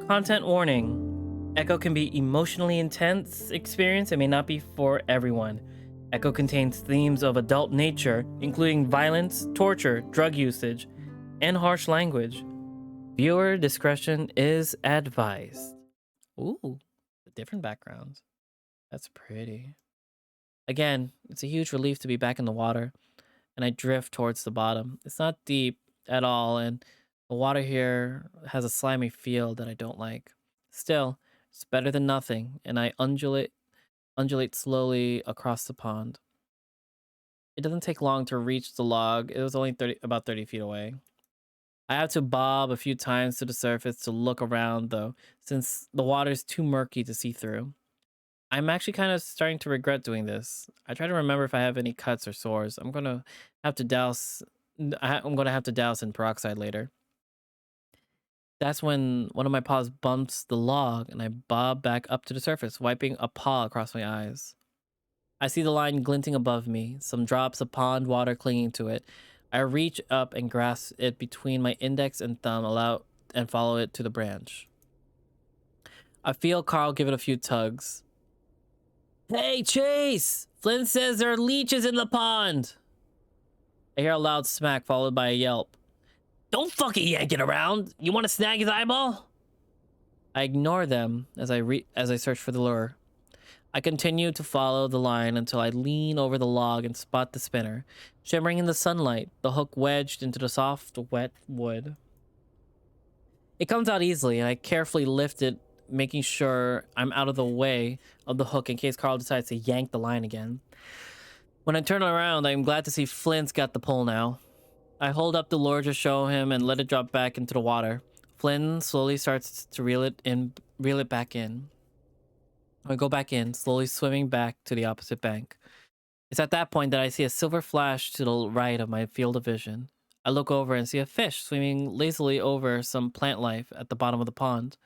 Content warning. Echo can be emotionally intense experience and may not be for everyone. Echo contains themes of adult nature, including violence, torture, drug usage, and harsh language. Viewer discretion is advised. Ooh, the different backgrounds. That's pretty. Again, it's a huge relief to be back in the water, and I drift towards the bottom. It's not deep at all, and the water here has a slimy feel that I don't like. Still, it's better than nothing, and I undulate slowly across the pond. It doesn't take long to reach the log. It was only about 30 feet away. I have to bob a few times to the surface to look around, though, since the water is too murky to see through. I'm actually kind of starting to regret doing this. I try to remember if I have any cuts or sores. Have to douse. I'm gonna have to douse in peroxide later. That's when one of my paws bumps the log, and I bob back up to the surface, wiping a paw across my eyes. I see the line glinting above me, some drops of pond water clinging to it. I reach up and grasp it between my index and thumb, and follow it to the branch. I feel Carl give it a few tugs. Hey, Chase! Flynn says there are leeches in the pond! I hear a loud smack followed by a yelp. Don't fucking yank it around! You want to snag his eyeball? I ignore them as I search for the lure. I continue to follow the line until I lean over the log and spot the spinner, shimmering in the sunlight, the hook wedged into the soft, wet wood. It comes out easily, and I carefully lift it, making sure I'm out of the way of the hook in case Carl decides to yank the line again. When I turn around, I'm glad to see Flint's got the pole now. I hold up the lure to show him and let it drop back into the water. Flynn slowly starts to reel it back in. I go back in, slowly swimming back to the opposite bank. It's at that point that I see a silver flash to the right of my field of vision. I look over and see a fish swimming lazily over some plant life at the bottom of the pond.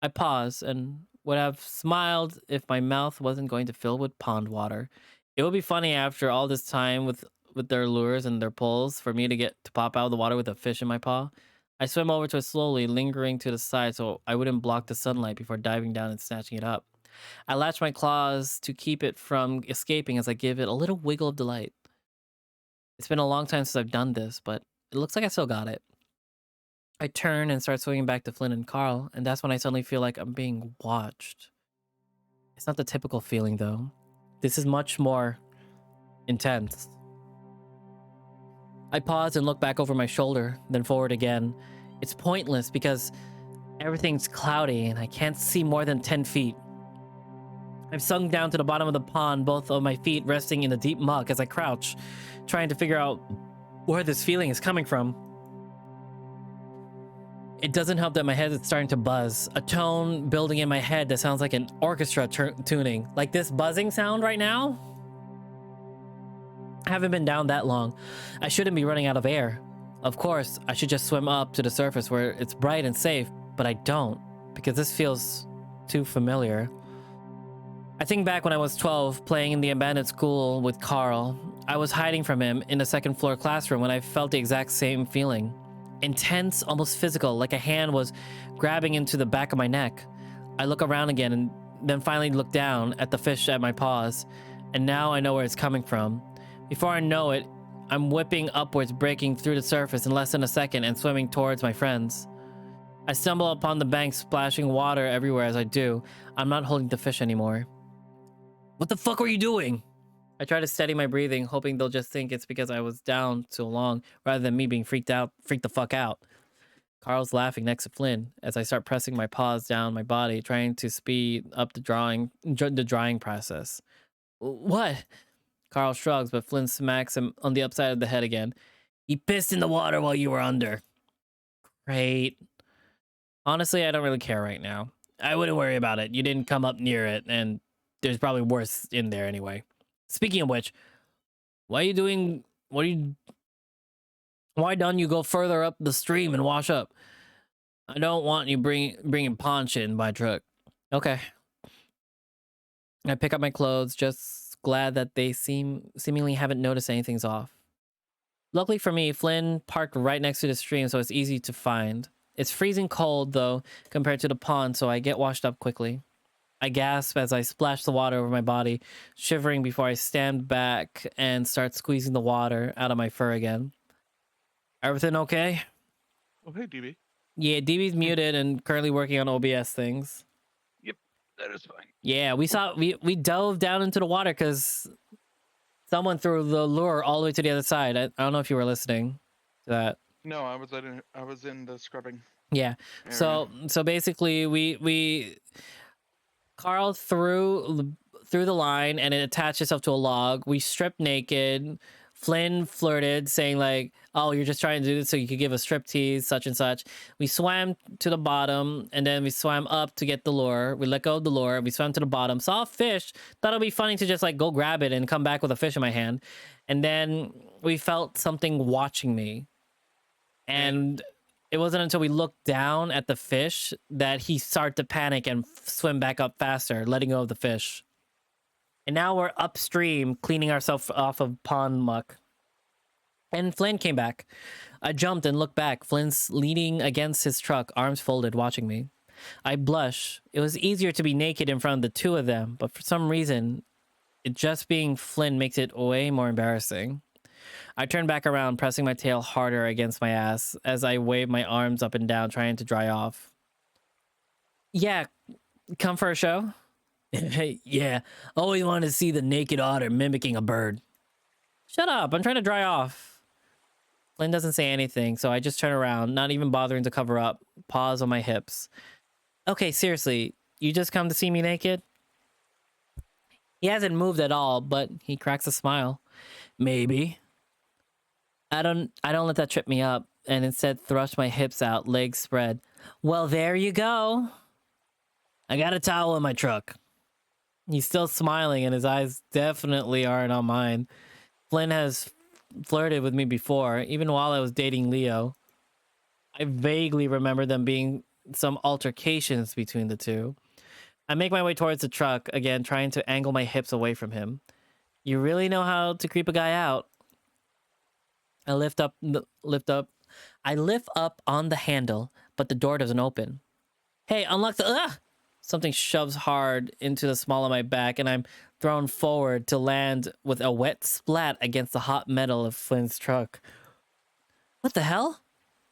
I pause and would have smiled if my mouth wasn't going to fill with pond water. It would be funny after all this time with their lures and their poles for me to get to pop out of the water with a fish in my paw. I swim over to it slowly, lingering to the side so I wouldn't block the sunlight before diving down and snatching it up. I latch my claws to keep it from escaping as I give it a little wiggle of delight. It's been a long time since I've done this, but it looks like I still got it. I turn and start swinging back to Flynn and Carl, and that's when I suddenly feel like I'm being watched. It's not the typical feeling, though. This is much more intense. I pause and look back over my shoulder, then forward again. It's pointless because everything's cloudy and I can't see more than 10 feet. I've sunk down to the bottom of the pond, both of my feet resting in the deep muck as I crouch, trying to figure out where this feeling is coming from. It doesn't help that my head is starting to buzz, a tone building in my head that sounds like an orchestra tuning. Like this buzzing sound right now? I haven't been down that long. I shouldn't be running out of air. Of course, I should just swim up to the surface where it's bright and safe, but I don't, because this feels too familiar. I think back when I was 12, playing in the abandoned school with Carl. I was hiding from him in the second floor classroom when I felt the exact same feeling. Intense, almost physical, like a hand was grabbing into the back of my neck. I look around again and then finally look down at the fish at my paws, and now I know where it's coming from. Before I know it, I'm whipping upwards, breaking through the surface in less than a second and swimming towards my friends. I stumble upon the bank, splashing water everywhere as I do. I'm not holding the fish anymore. What the fuck were you doing? I try to steady my breathing, hoping they'll just think it's because I was down so long, rather than me being freaked the fuck out. Carl's laughing next to Flynn as I start pressing my paws down my body, trying to speed up the drying process. What? Carl shrugs, but Flynn smacks him on the upside of the head again. He pissed in the water while you were under. Great. Honestly, I don't really care right now. I wouldn't worry about it. You didn't come up near it, and there's probably worse in there anyway. Speaking of which, why don't you go further up the stream and wash up? I don't want you bringing pond shit in my truck. Okay. I pick up my clothes, just glad that they seemingly haven't noticed anything's off. Luckily for me, Flynn parked right next to the stream, so it's easy to find. It's freezing cold, though, compared to the pond, so I get washed up quickly. I gasp as I splash the water over my body, shivering before I stand back and start squeezing the water out of my fur again. Everything okay? Oh, hey, DB. Yeah, DB's muted and currently working on OBS things. Yep, that is fine. Yeah, we dove down into the water because someone threw the lure all the way to the other side. I don't know if you were listening to that. No, I was in the scrubbing Yeah. area. So basically we Carl threw the line and it attached itself to a log. We stripped naked. Flynn flirted, saying like, "Oh, you're just trying to do this so you could give a strip tease, such and such." We swam to the bottom and then we swam up to get the lure. We let go of the lure. We swam to the bottom, saw a fish. Thought it'd be funny to just like go grab it and come back with a fish in my hand. And then we felt something watching me. And it wasn't until we looked down at the fish that he started to panic and swim back up faster, letting go of the fish. And now we're upstream cleaning ourselves off of pond muck. And Flynn came back. I jumped and looked back. Flynn's leaning against his truck, arms folded, watching me. I blush. It was easier to be naked in front of the two of them, but for some reason, it just being Flynn makes it way more embarrassing. I turn back around, pressing my tail harder against my ass as I wave my arms up and down, trying to dry off. Yeah, come for a show? Yeah, always wanted to see the naked otter mimicking a bird. Shut up, I'm trying to dry off. Flynn doesn't say anything, so I just turn around, not even bothering to cover up, paws on my hips. Okay, seriously, you just come to see me naked? He hasn't moved at all, but he cracks a smile. Maybe. I don't let that trip me up, and instead thrust my hips out, legs spread. Well, there you go. I got a towel in my truck. He's still smiling, and his eyes definitely aren't on mine. Flynn has flirted with me before, even while I was dating Leo. I vaguely remember them being some altercations between the two. I make my way towards the truck, again trying to angle my hips away from him. You really know how to creep a guy out. I lift up on the handle, but the door doesn't open. Hey, unlock the... Something shoves hard into the small of my back, and I'm thrown forward to land with a wet splat against the hot metal of Flynn's truck. What the hell?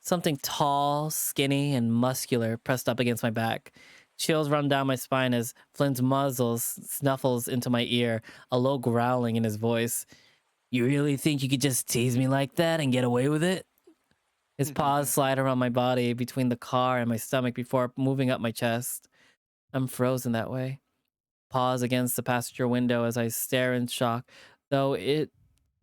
Something tall, skinny, and muscular pressed up against my back. Chills run down my spine as Flynn's muzzle snuffles into my ear, a low growling in his voice. You really think you could just tease me like that and get away with it? His paws slide around my body between the car and my stomach before moving up my chest. I'm frozen that way. Pause against the passenger window as I stare in shock, though it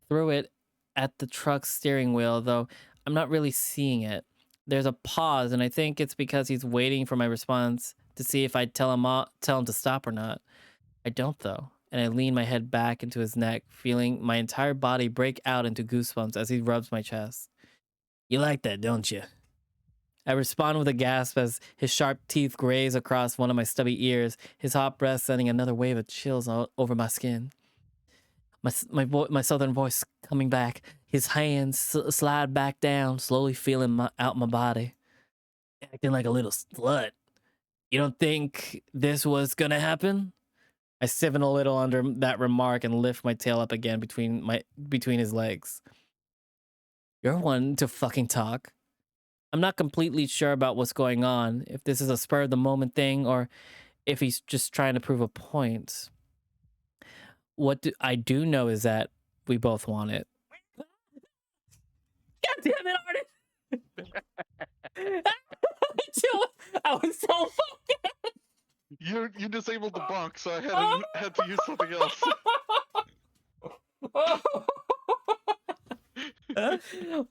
threw it at the truck's steering wheel, though I'm not really seeing it. There's a pause, and I think it's because he's waiting for my response to see if I'd tell him to stop or not. I don't, though, and I lean my head back into his neck, feeling my entire body break out into goosebumps as he rubs my chest. You like that, don't you? I respond with a gasp as his sharp teeth graze across one of my stubby ears, his hot breath sending another wave of chills over my skin. My southern voice coming back, his hands slide back down, slowly feeling out my body. Acting like a little slut. You don't think this was gonna happen? I stiffen a little under that remark and lift my tail up again between his legs. You're one to fucking talk. I'm not completely sure about what's going on, if this is a spur of the moment thing or if he's just trying to prove a point. What I do know is that we both want it. God damn it, Arden! I was so fucking... You disabled the bonk, so I had to use something else.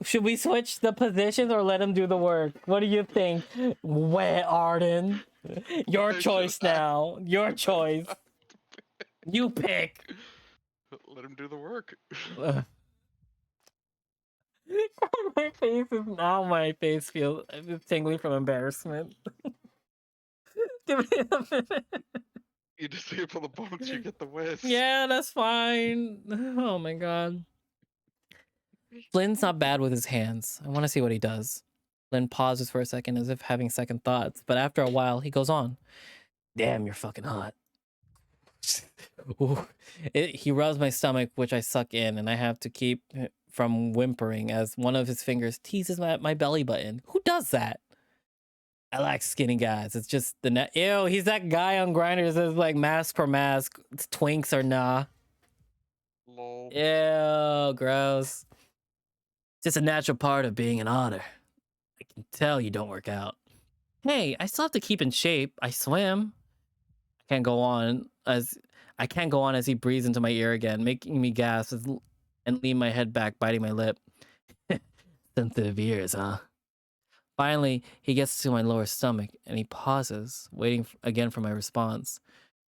Should we switch the positions or let him do the work? What do you think? Wet Arden. Your choice now. Your choice. You pick. Let him do the work. My face feels tingling from embarrassment. Give me a minute. You disable the bonks, you get the whiz. Yeah, that's fine. Oh my god. Flynn's not bad with his hands. I want to see what he does. Flynn pauses for a second as if having second thoughts, but after a while, he goes on. Damn, you're fucking hot. Ooh. He rubs my stomach, which I suck in, and I have to keep from whimpering as one of his fingers teases my belly button. Who does that? I like skinny guys. It's just the net. Ew, he's that guy on Grindr that's like mask for mask. It's twinks or nah. Lol. Ew, gross. Just a natural part of being an otter. I can tell you don't work out. Hey, I still have to keep in shape. I swim. I can't go on as he breathes into my ear again, making me gasp and lean my head back, biting my lip. Sensitive ears, huh? Finally, he gets to my lower stomach and he pauses, waiting again for my response.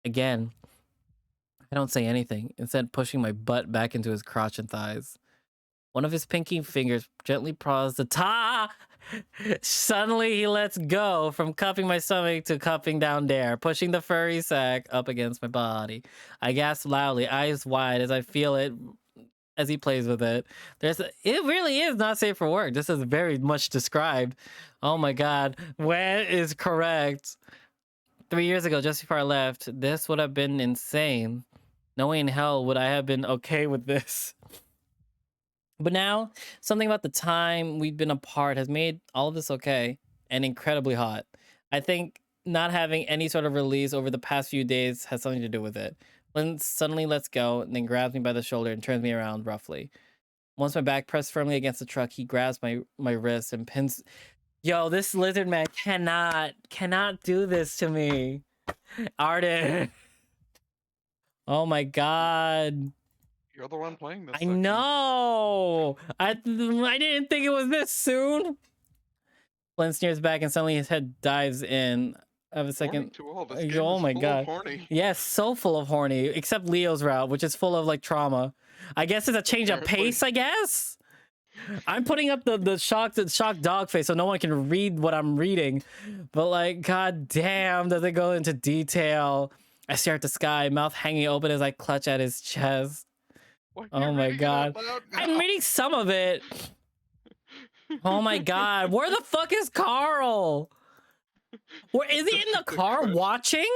Again, I don't say anything, instead pushing my butt back into his crotch and thighs. One of his pinky fingers gently paws the ta. Suddenly, he lets go from cupping my stomach to cupping down there, pushing the furry sack up against my body. I gasp loudly, eyes wide, as I feel it as he plays with it. It really is not safe for work. This is very much described. Oh my god, when is correct? 3 years ago, just before I left, this would have been insane. No way in hell would I have been okay with this. But now, something about the time we've been apart has made all of this okay and incredibly hot. I think not having any sort of release over the past few days has something to do with it. Lynn suddenly lets go and then grabs me by the shoulder and turns me around roughly. Once my back pressed firmly against the truck, he grabs my wrist and pins. Yo, this lizard man cannot do this to me. Arden. Oh my god. You're the one playing this. I know. I didn't think it was this soon. Flynn sneers back and suddenly his head dives in. I have a second. Oh my god. Horny. Yes, so full of horny. Except Leo's route, which is full of like trauma. I guess it's a change of pace. I guess. I'm putting up the shocked dog face so no one can read what I'm reading. But like, god damn, does it go into detail? I stare at the sky, mouth hanging open as I clutch at his chest. Oh my god. I'm reading some of it. Oh my god. Where the fuck is Carl? Where is he in the car watching?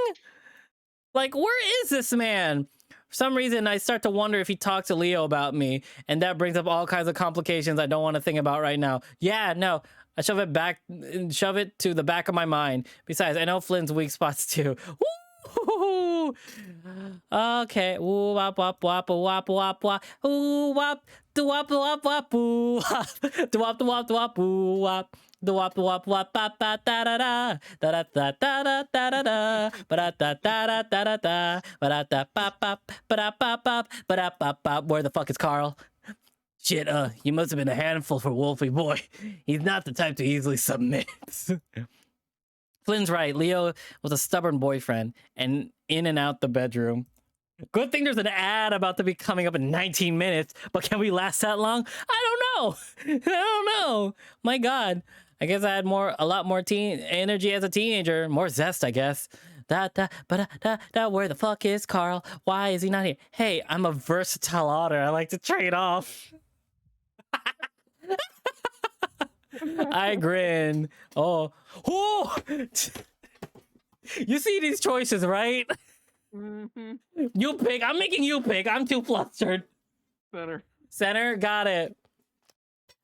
Like, where is this man? For some reason, I start to wonder if he talked to Leo about me, and that brings up all kinds of complications I don't want to think about right now. Yeah, no. I shove it to the back of my mind. Besides, I know Flynn's weak spots too. Woo! Okay. Ooh, wop wop wop wop wop wop. Ooh, wop do wop wop wop ooh. Do wop do wop do wop ooh wop. Do wop do wop wop ba ba da da da da da da da da da da ba da da da da da da ba da da ba ba ba da ba ba ba da ba ba. Where the fuck is Carl? Shit, you must have been a handful for Wolfie boy. He's not the type to easily submit. Flynn's right. Leo was a stubborn boyfriend and in and out the bedroom. Good thing there's an ad about to be coming up in 19 minutes, but can we last that long? I don't know. I don't know. My god. I guess I had a lot more teen energy as a teenager, more zest, I guess. Where the fuck is Carl? Why is he not here? Hey, I'm a versatile otter. I like to trade off. I grin. Oh. You see these choices, right? Mm-hmm. You pick. I'm making you pick. I'm too flustered. Center. Got it.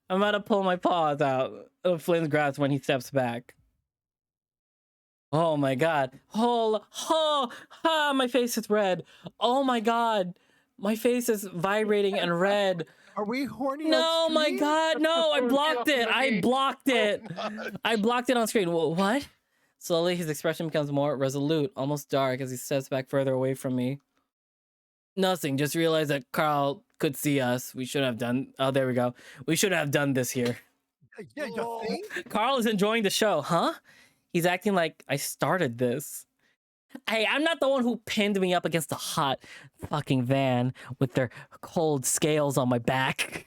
I'm about to pull my paws out of Flynn's grasp when he steps back. Oh my god. My face is red. Oh my god. My face is vibrating and red. Are we horny? No, my god, no, I blocked it. I blocked it. I blocked it on screen. What? Slowly, his expression becomes more resolute, almost dark, as he steps back further away from me. Nothing, just realized that Carl could see us. We should have done... Oh, there we go. We should have done this here. Yeah, you think? Carl is enjoying the show, huh? He's acting like I started this. Hey, I'm not the one who pinned me up against the hot fucking van with their cold scales on my back.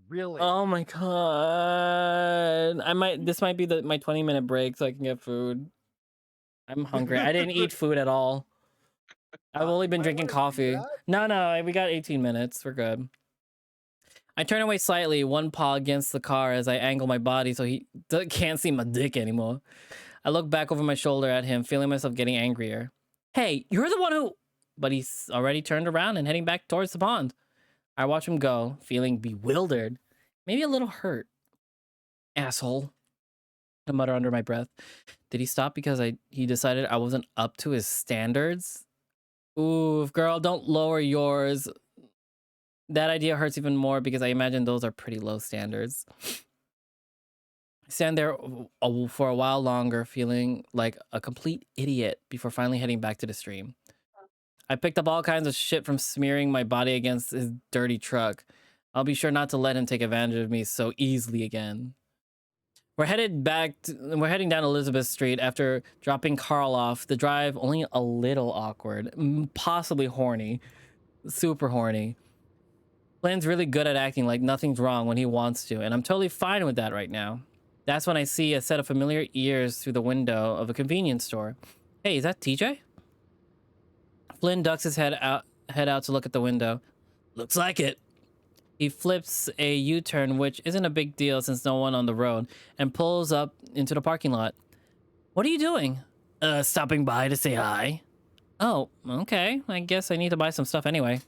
Really? Oh my god. This might be my 20-minute break so I can get food. I'm hungry. I didn't eat food at all. I've only been drinking coffee. No, we got 18 minutes. We're good. I turn away slightly, one paw against the car as I angle my body so he can't see my dick anymore. I look back over my shoulder at him, feeling myself getting angrier. Hey, you're the one who... But he's already turned around and heading back towards the pond. I watch him go, feeling bewildered, maybe a little hurt. Asshole. I mutter under my breath. Did he stop because he decided I wasn't up to his standards? Ooh, girl, don't lower yours. That idea hurts even more because I imagine those are pretty low standards. I stand there for a while longer, feeling like a complete idiot before finally heading back to the stream. I picked up all kinds of shit from smearing my body against his dirty truck. I'll be sure not to let him take advantage of me so easily again. We're heading down Elizabeth Street after dropping Carl off. The drive only a little awkward, possibly horny, super horny. Flynn's really good at acting like nothing's wrong when he wants to, and I'm totally fine with that right now. That's when I see a set of familiar ears through the window of a convenience store. Hey, is that TJ? Flynn ducks his head out to look at the window. Looks like it. He flips a U-turn, which isn't a big deal since no one on the road, and pulls up into the parking lot. What are you doing? Stopping by to say hi. Oh, okay. I guess I need to buy some stuff anyway.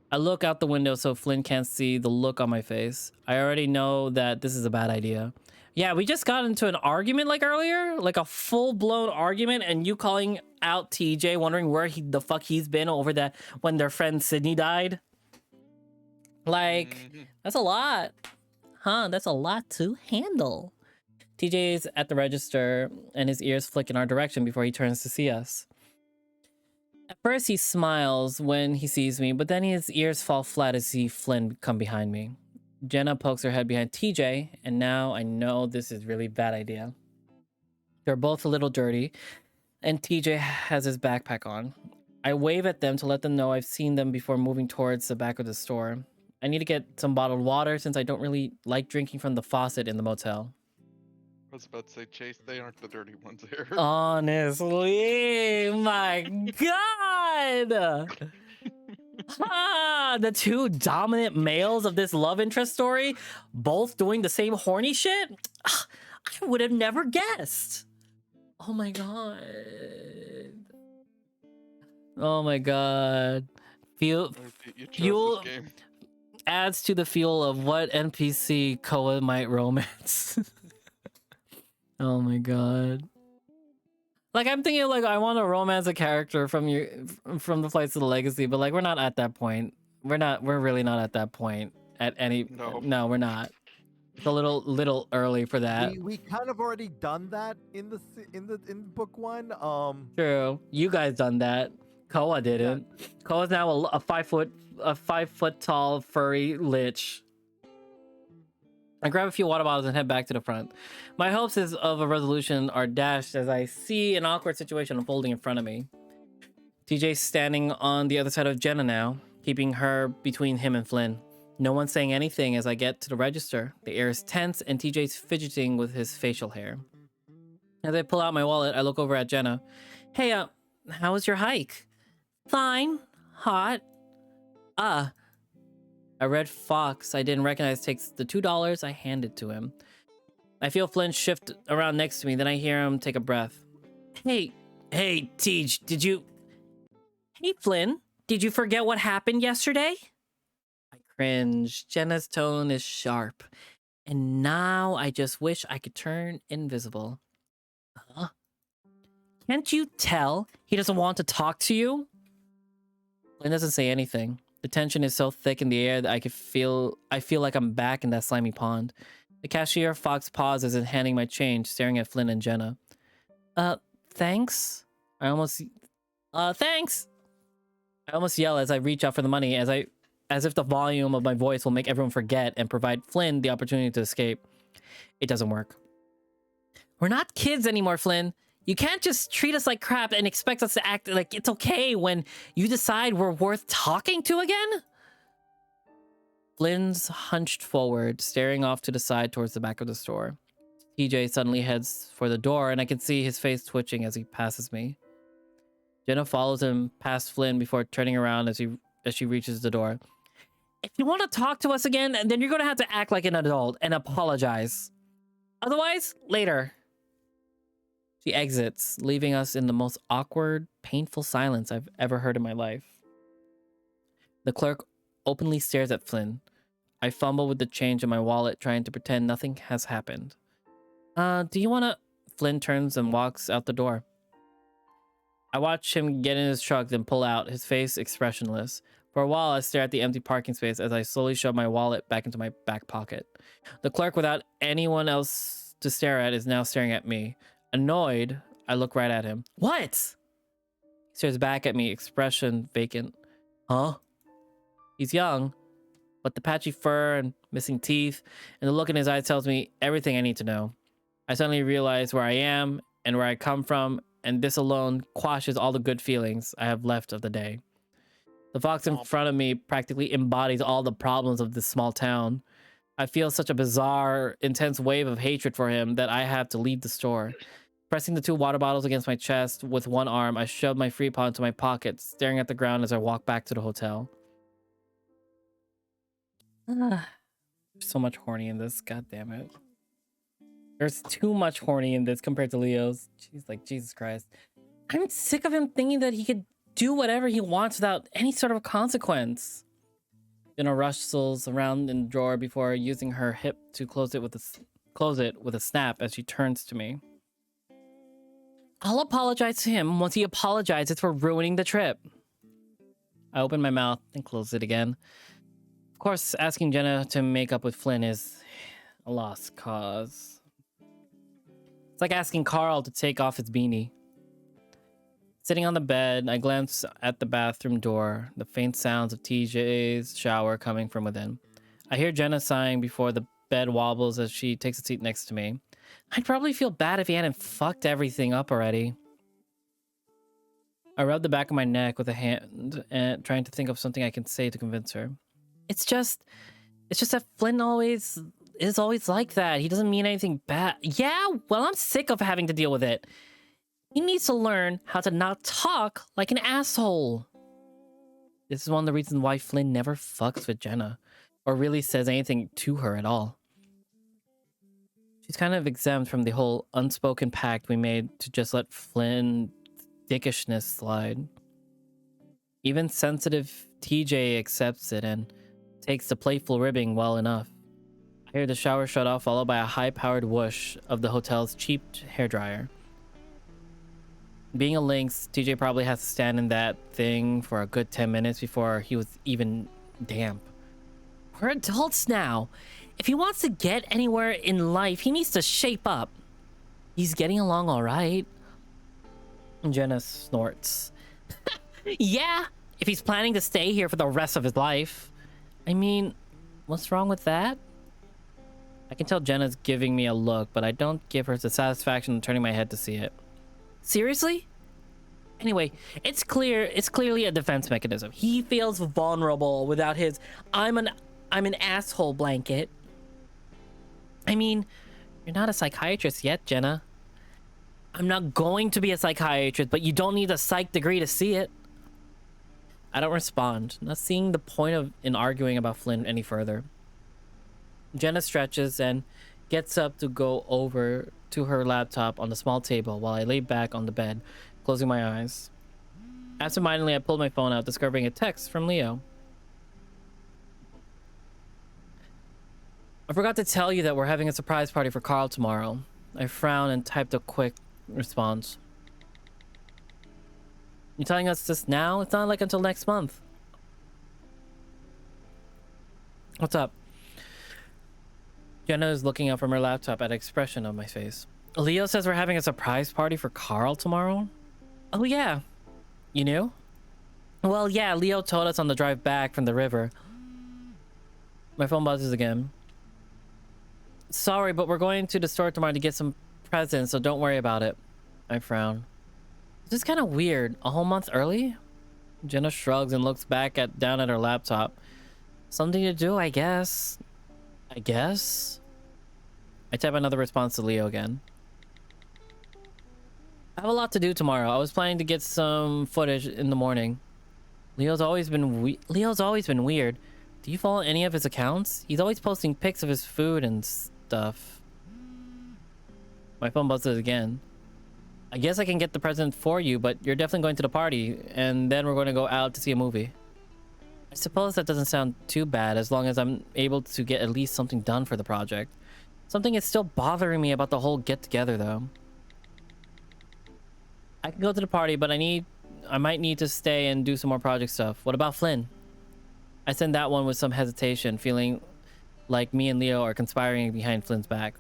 I look out the window so Flynn can't see the look on my face. I already know that this is a bad idea. Yeah, we just got into an argument like earlier, like a full-blown argument, and you calling out TJ, wondering where the fuck he's been over that when their friend Sydney died. Like, that's a lot. Huh, that's a lot to handle. TJ's at the register and his ears flick in our direction before he turns to see us. At first, he smiles when he sees me, but then his ears fall flat as he see Flynn come behind me. Jenna pokes her head behind TJ, and now I know this is a really bad idea. They're both a little dirty, and TJ has his backpack on. I wave at them to let them know I've seen them before moving towards the back of the store. I need to get some bottled water since I don't really like drinking from the faucet in the motel. I was about to say, Chase, they aren't the dirty ones here. Honestly, my God! The two dominant males of this love interest story, both doing the same horny shit? I would have never guessed. Oh my God. Oh my God. Fuel adds to the fuel of what NPC Koa might romance. Oh my God. Like, I'm thinking, like, I want to romance a character from the Flights of the Legacy, but like, we're not at that point. We're really not at that point at any. No, we're not. It's a little early for that. We kind of already done that in book one. True. You guys done that. Koa didn't. Yeah. Koa's now a 5 foot tall furry lich. I grab a few water bottles and head back to the front. My hopes of a resolution are dashed as I see an awkward situation unfolding in front of me. TJ's standing on the other side of Jenna now, keeping her between him and Flynn. No one's saying anything as I get to the register. The air is tense and TJ's fidgeting with his facial hair. As I pull out my wallet, I look over at Jenna. Hey, how was your hike? Fine. Hot. A red fox I didn't recognize takes the $2 I handed to him. I feel Flynn shift around next to me, then I hear him take a breath. Hey, Tej, did you... Hey, Flynn, did you forget what happened yesterday? I cringe. Jenna's tone is sharp. And now I just wish I could turn invisible. Huh? Can't you tell he doesn't want to talk to you? Flynn doesn't say anything. The tension is so thick in the air that I feel like I'm back in that slimy pond. The cashier fox pauses and handing my change, staring at Flynn and Jenna. Thanks? Thanks! I almost yell as I reach out for the money, as if the volume of my voice will make everyone forget and provide Flynn the opportunity to escape. It doesn't work. We're not kids anymore, Flynn. You can't just treat us like crap and expect us to act like it's okay when you decide we're worth talking to again? Flynn's hunched forward, staring off to the side towards the back of the store. TJ suddenly heads for the door, and I can see his face twitching as he passes me. Jenna follows him past Flynn before turning around as she reaches the door. If you want to talk to us again, then you're going to have to act like an adult and apologize. Otherwise, later. She exits, leaving us in the most awkward, painful silence I've ever heard in my life. The clerk openly stares at Flynn. I fumble with the change in my wallet, trying to pretend nothing has happened. Do you want to... Flynn turns and walks out the door. I watch him get in his truck, then pull out, his face expressionless. For a while, I stare at the empty parking space as I slowly shove my wallet back into my back pocket. The clerk, without anyone else to stare at, is now staring at me. Annoyed, I look right at him. What? He stares back at me, expression vacant. Huh? He's young, but the patchy fur and missing teeth and the look in his eyes tells me everything I need to know. I suddenly realize where I am and where I come from, and this alone quashes all the good feelings I have left of the day. The fox in front of me practically embodies all the problems of this small town. I feel such a bizarre, intense wave of hatred for him that I have to leave the store. Pressing the 2 water bottles against my chest with one arm, I shove my free paw into my pocket, staring at the ground as I walk back to the hotel. So much horny in this, god damn it. There's too much horny in this compared to Leo's. She's like, Jesus Christ. I'm sick of him thinking that he could do whatever he wants without any sort of consequence. Jenna rustles around in the drawer before using her hip to close it with a snap as she turns to me. I'll apologize to him once he apologizes for ruining the trip. I open my mouth and close it again. Of course, asking Jenna to make up with Flynn is a lost cause. It's like asking Carl to take off his beanie. Sitting on the bed, I glance at the bathroom door, the faint sounds of TJ's shower coming from within. I hear Jenna sighing before the bed wobbles as she takes a seat next to me. I'd probably feel bad if he hadn't fucked everything up already. I rub the back of my neck with a hand and trying to think of something I can say to convince her. It's just that Flynn is always like that. He doesn't mean anything bad. Yeah, well, I'm sick of having to deal with it. He needs to learn how to not talk like an asshole. This is one of the reasons why Flynn never fucks with Jenna, or really says anything to her at all. She's kind of exempt from the whole unspoken pact we made to just let Flynn dickishness slide. Even sensitive TJ accepts it and takes the playful ribbing well enough. I hear the shower shut off, followed by a high-powered whoosh of the hotel's cheap hairdryer. Being a lynx, TJ probably has to stand in that thing for a good 10 minutes before he was even damp. We're adults now. If he wants to get anywhere in life, he needs to shape up. He's getting along all right. Jenna snorts. Yeah, if he's planning to stay here for the rest of his life. I mean, what's wrong with that? I can tell Jenna's giving me a look, but I don't give her the satisfaction of turning my head to see it. Seriously? Anyway, it's clearly a defense mechanism. He feels vulnerable without his I'm an asshole blanket. I mean, you're not a psychiatrist yet, Jenna. I'm not going to be a psychiatrist, but you don't need a psych degree to see it. I don't respond, not seeing the point in arguing about Flynn any further. Jenna stretches and gets up to go over to her laptop on the small table while I lay back on the bed, closing my eyes. Absentmindedly, I pulled my phone out, discovering a text from Leo. I forgot to tell you that we're having a surprise party for Carl tomorrow. I frowned and typed a quick response. You telling us this now? It's not like until next month. What's up? Jenna is looking up from her laptop at the expression on my face. Leo says we're having a surprise party for Carl tomorrow? Oh yeah. You knew? Well, yeah, Leo told us on the drive back from the river. My phone buzzes again. Sorry, but we're going to the store tomorrow to get some presents, so don't worry about it. I frown. This is kind of weird. A whole month early? Jenna shrugs and looks down at her laptop. Something to do, I guess. I guess? I type another response to Leo again. I have a lot to do tomorrow. I was planning to get some footage in the morning. Leo's always been weird. Do you follow any of his accounts? He's always posting pics of his food and stuff. My phone buzzes again. I guess I can get the present for you, but you're definitely going to the party, and then we're going to go out to see a movie. I suppose that doesn't sound too bad as long as I'm able to get at least something done for the project. Something is still bothering me about the whole get-together, though. I can go to the party, but I might need to stay and do some more project stuff. What about Flynn? I send that one with some hesitation, feeling like me and Leo are conspiring behind Flynn's back.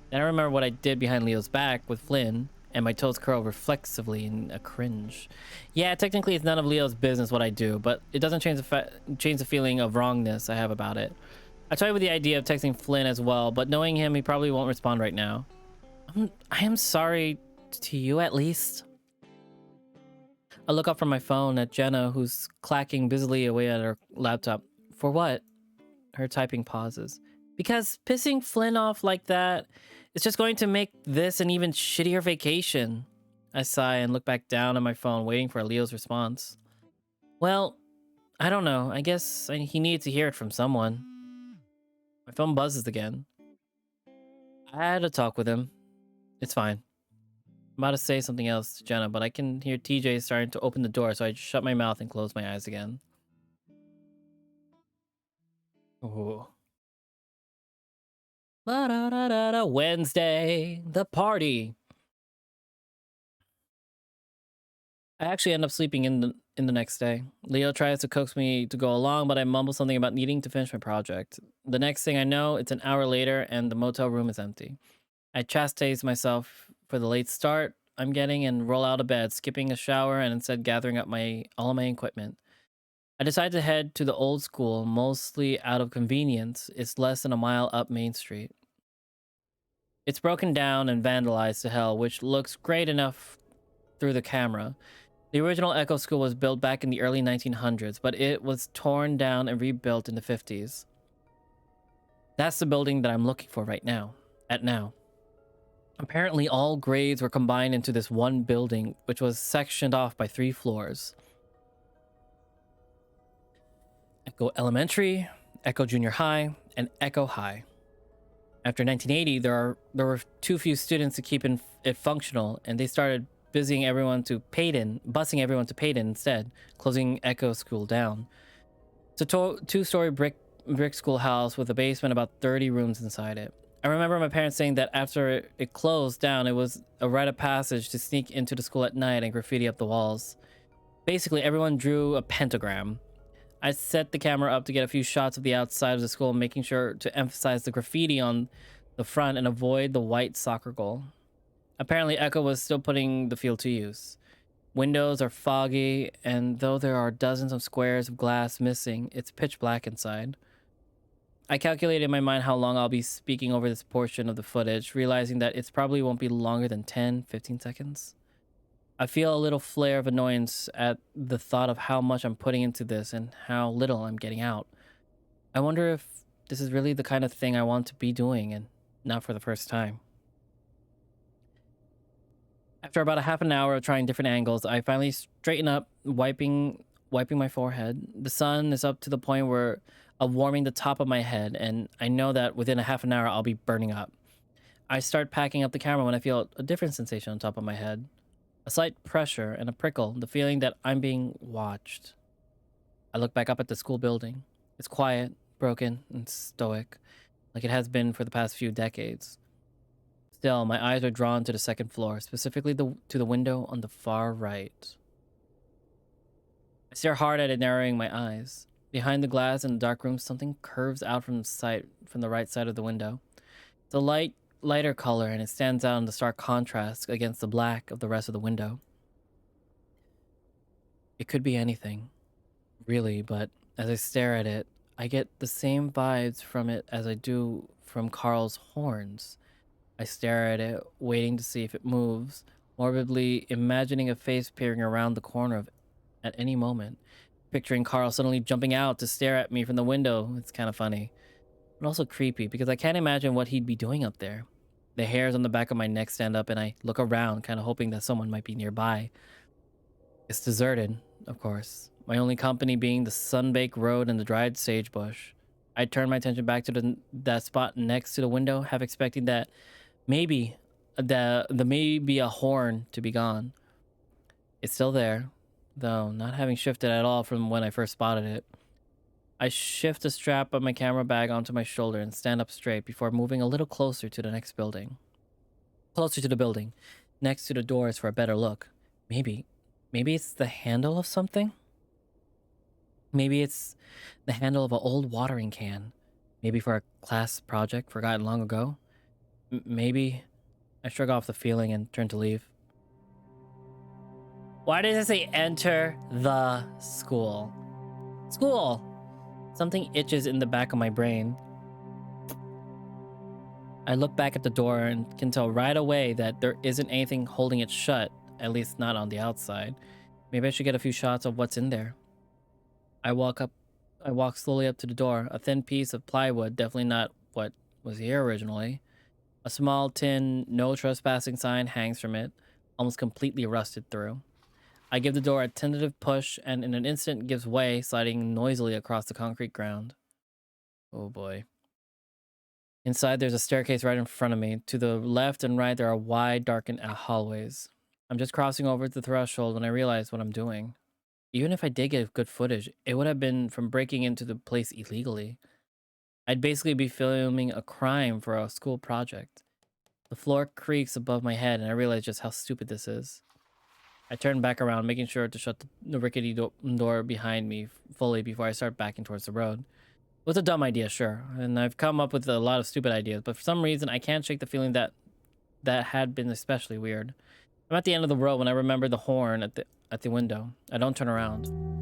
Then I remember what I did behind Leo's back with Flynn, and my toes curl reflexively in a cringe. Yeah, technically it's none of Leo's business what I do, but it doesn't change the feeling of wrongness I have about it. I tried with the idea of texting Flynn as well, but knowing him, he probably won't respond right now. I am sorry to you, at least. I look up from my phone at Jenna, who's clacking busily away at her laptop. For what? Her typing pauses. Because pissing Flynn off like that, it's just going to make this an even shittier vacation. I sigh and look back down at my phone, waiting for Leo's response. Well, I don't know. I guess he needed to hear it from someone. My phone buzzes again. I had a talk with him. It's fine. I'm about to say something else to Jenna, but I can hear TJ starting to open the door, so I just shut my mouth and close my eyes again. Oh. Wednesday, the party. I actually end up sleeping in the next day. Leo tries to coax me to go along, but I mumble something about needing to finish my project. The next thing I know, it's an hour later and the motel room is empty. I chastise myself for the late start I'm getting and roll out of bed, skipping a shower and instead gathering up all of my equipment. I decide to head to the old school, mostly out of convenience. It's less than a mile up Main Street. It's broken down and vandalized to hell, which looks great enough through the camera. The original Echo School was built back in the early 1900s, but it was torn down and rebuilt in the 50s. That's the building that I'm looking for right now. Apparently, all grades were combined into this one building, which was sectioned off by 3 floors. Echo Elementary, Echo Junior High, and Echo High. After 1980, there were too few students to keep it functional, and they started busing everyone to Payton instead, closing Echo School down. It's a 2-story brick schoolhouse with a basement, about 30 rooms inside it. I remember my parents saying that after it closed down, it was a rite of passage to sneak into the school at night and graffiti up the walls. Basically, everyone drew a pentagram. I set the camera up to get a few shots of the outside of the school, making sure to emphasize the graffiti on the front and avoid the white soccer goal. Apparently, Echo was still putting the field to use. Windows are foggy, and though there are dozens of squares of glass missing, it's pitch black inside. I calculated in my mind how long I'll be speaking over this portion of the footage, realizing that it probably won't be longer than 10-15 seconds. I feel a little flare of annoyance at the thought of how much I'm putting into this and how little I'm getting out. I wonder if this is really the kind of thing I want to be doing, and not for the first time. After about a half an hour of trying different angles, I finally straighten up, wiping my forehead. The sun is up to the point of warming the top of my head, and I know that within a half an hour I'll be burning up. I start packing up the camera when I feel a different sensation on top of my head. A slight pressure and a prickle, the feeling that I'm being watched. I look back up at the school building. It's quiet, broken, and stoic, like it has been for the past few decades. Still, my eyes are drawn to the second floor, specifically to the window on the far right. I stare hard at it, narrowing my eyes. Behind the glass in the dark room, something curves out from the right side of the window. It's a lighter color, and it stands out in the stark contrast against the black of the rest of the window. It could be anything, really, but as I stare at it, I get the same vibes from it as I do from Carl's horns. I stare at it, waiting to see if it moves, morbidly imagining a face peering around the corner at any moment. Picturing Carl suddenly jumping out to stare at me from the window. It's kind of funny, but also creepy because I can't imagine what he'd be doing up there. The hairs on the back of my neck stand up and I look around, kind of hoping that someone might be nearby. It's deserted, of course. my only company being the sun-baked road and the dried sagebush. I turned my attention back to that spot next to the window, half expecting that maybe the maybe a horn to be gone. It's still there, though not having shifted at all from when I first spotted it. I shift the strap of my camera bag onto my shoulder and stand up straight before moving a little closer to the next building. Closer to the building, next to the doors for a better look. Maybe it's the handle of something? Maybe it's the handle of an old watering can. Maybe for a class project forgotten long ago. Maybe... I shrug off the feeling and turn to leave. Why does it say enter the school? School! Something itches in the back of my brain. I look back at the door and can tell right away that there isn't anything holding it shut, at least not on the outside. Maybe I should get a few shots of what's in there. I walk slowly up to the door. A thin piece of plywood, definitely not what was here originally. A small tin no trespassing sign hangs from it, almost completely rusted through. I give the door a tentative push and in an instant gives way, sliding noisily across the concrete ground. Oh boy. Inside there's a staircase right in front of me. To the left and right there are wide, darkened hallways. I'm just crossing over the threshold when I realize what I'm doing. Even if I did get good footage, it would have been from breaking into the place illegally. I'd basically be filming a crime for a school project. The floor creaks above my head and I realize just how stupid this is. I turn back around, making sure to shut the rickety door behind me fully before I start backing towards the road. It was a dumb idea, sure, and I've come up with a lot of stupid ideas, but for some reason I can't shake the feeling that had been especially weird. I'm at the end of the road when I remember the horn at the window. I don't turn around.